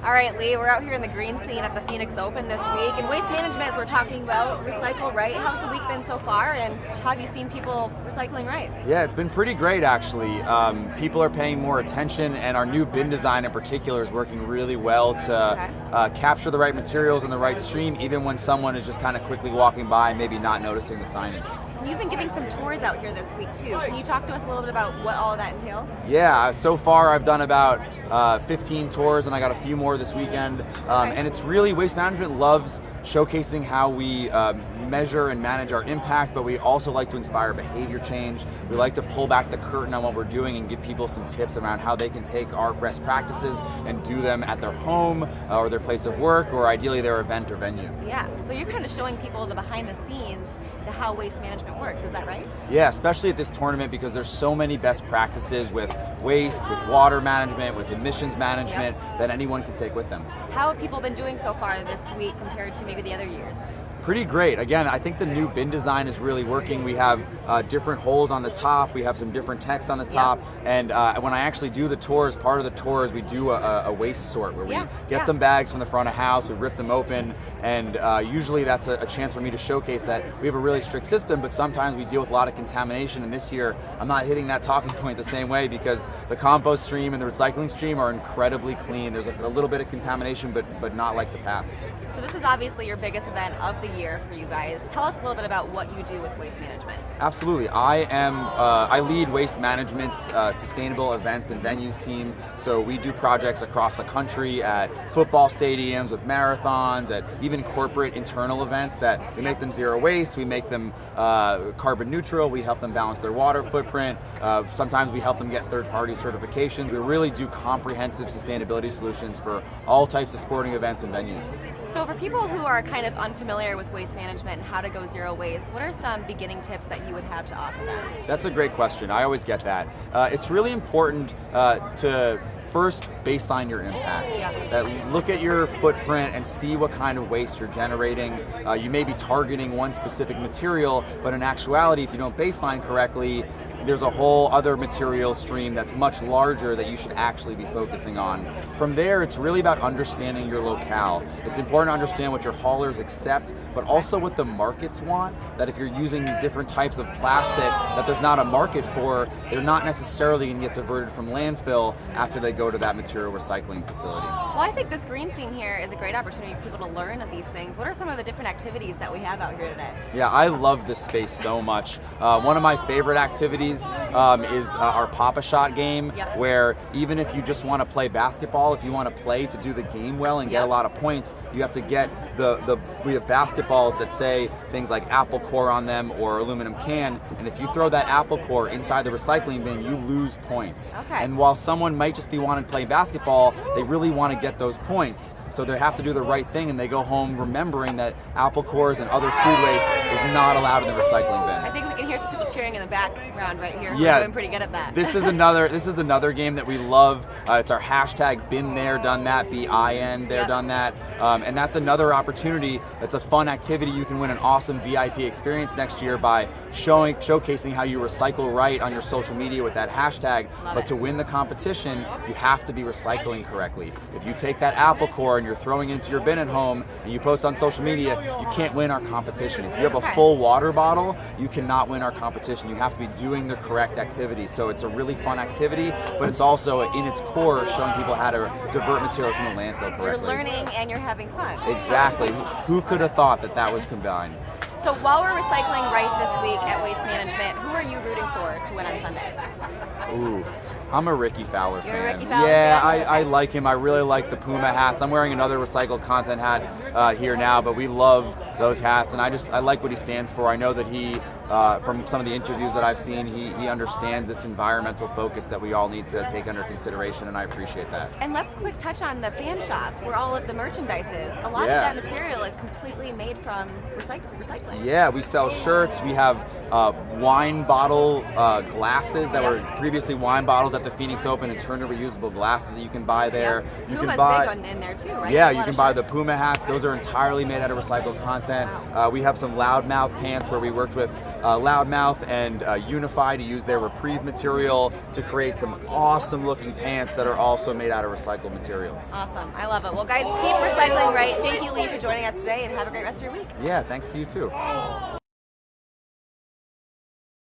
All right, Lee, we're out here in the green scene at the Phoenix Open this week. And waste management, as we're talking about, recycle right. How's the week been so far, and how have you seen people recycling right? Yeah, it's been pretty great, actually. People are paying more attention, and our new bin design in particular is working really well to capture the right materials in the right stream, even when someone is just kind of quickly walking by and maybe not noticing the signage. You've been giving some tours out here this week, too. Can you talk to us a little bit about what all of that entails? Yeah, so far I've done about 15 tours, and I got a few more this weekend. And it's really, waste management loves showcasing how we measure and manage our impact, but we also like to inspire behavior change. We like to pull back the curtain on what we're doing and give people some tips around how they can take our best practices and do them at their home or their place of work, or ideally their event or venue. Yeah, so you're kind of showing people the behind the scenes to how waste management works, is that right? Yeah, especially at this tournament, because there's so many best practices with waste, with water management, with emissions management that anyone can take with them. How have people been doing so far this week compared to maybe the other years? Pretty great. Again, I think the new bin design is really working. We have different holes on the top, we have some different text on the top, and when I actually do the tours, part of the tours we do a waste sort where we get some bags from the front of house, we rip them open, and usually that's a chance for me to showcase that we have a really strict system, but sometimes we deal with a lot of contamination, and this year I'm not hitting that talking point the same way because the compost stream and the recycling stream are incredibly clean. There's a little bit of contamination, but not like the past. So this is obviously your biggest event of the year for you guys. Tell us a little bit about what you do with waste management. Absolutely. I lead Waste Management's sustainable events and venues team. So we do projects across the country at football stadiums, with marathons, at even corporate internal events that we make them zero waste, we make them carbon neutral, we help them balance their water footprint. Sometimes we help them get third-party certifications. We really do comprehensive sustainability solutions for all types of sporting events and venues. So for people who are kind of unfamiliar with waste management and how to go zero waste, what are some beginning tips that you would have to offer them? That's a great question. I always get that. It's really important to first baseline your impacts. That look at your footprint and see what kind of waste you're generating. You may be targeting one specific material, but in actuality, if you don't baseline correctly, there's a whole other material stream that's much larger that you should actually be focusing on. From there, it's really about understanding your locale. It's important to understand what your haulers accept, but also what the markets want, that if you're using different types of plastic that there's not a market for, they're not necessarily going to get diverted from landfill after they go to that material recycling facility. Well, I think this green scene here is a great opportunity for people to learn of these things. What are some of the different activities that we have out here today? Yeah, I love this space so much. One of my favorite activities is our Pop-A-Shot game, where even if you just want to play basketball, if you want to play to do the game well and get a lot of points, you have to get we have basketballs that say things like apple core on them or aluminum can, and if you throw that apple core inside the recycling bin, you lose points. And while someone might just be wanting to play basketball, they really want to get those points, so they have to do the right thing, and they go home remembering that apple cores and other food waste is not allowed in the recycling bin. I think we can hear some people cheering in the background right here. Yeah, we're doing pretty good at that. This is another game that we love. It's our hashtag Been There Done That, BIN There Done That, and that's another opportunity. It's a fun activity. You can win an awesome VIP experience next year by showcasing how you recycle right on your social media with that hashtag. But to win the competition, you have to be recycling correctly. If you take that apple core and you're throwing it into your bin at home and you post on social media, you can't win our competition. If you have a full water bottle, you cannot win our competition. You have to be doing the correct activity. So it's a really fun activity, but it's also in its core showing people how to divert materials from the landfill correctly. You're learning and you're having fun. Exactly. Who could have thought that was combined? So while we're recycling right this week at Waste Management, who are you rooting for to win on Sunday? Ooh. I'm a Ricky Fowler fan. You're a Ricky Fowler fan? I like him. I really like the Puma hats. I'm wearing another recycled content hat here now, but we love those hats, and I like what he stands for. I know that he, from some of the interviews that I've seen, he understands this environmental focus that we all need to take under consideration, and I appreciate that. And let's quick touch on the fan shop, where all of the merchandise is. A lot of that material is completely made from recycling. Yeah, we sell shirts. We have wine bottle glasses that were previously wine bottles at the Phoenix Open and turned to reusable glasses that you can buy there. You Puma's can buy big in there too, right? Yeah, you can buy the Puma hats. Those are entirely made out of recycled content. We have some loudmouth pants where we worked with Loudmouth and Unify to use their Reprieve material to create some awesome looking pants that are also made out of recycled materials. Awesome. I love it. Well, guys, keep recycling right. Thank you, Lee, for joining us today, and have a great rest of your week. Yeah, thanks to you too.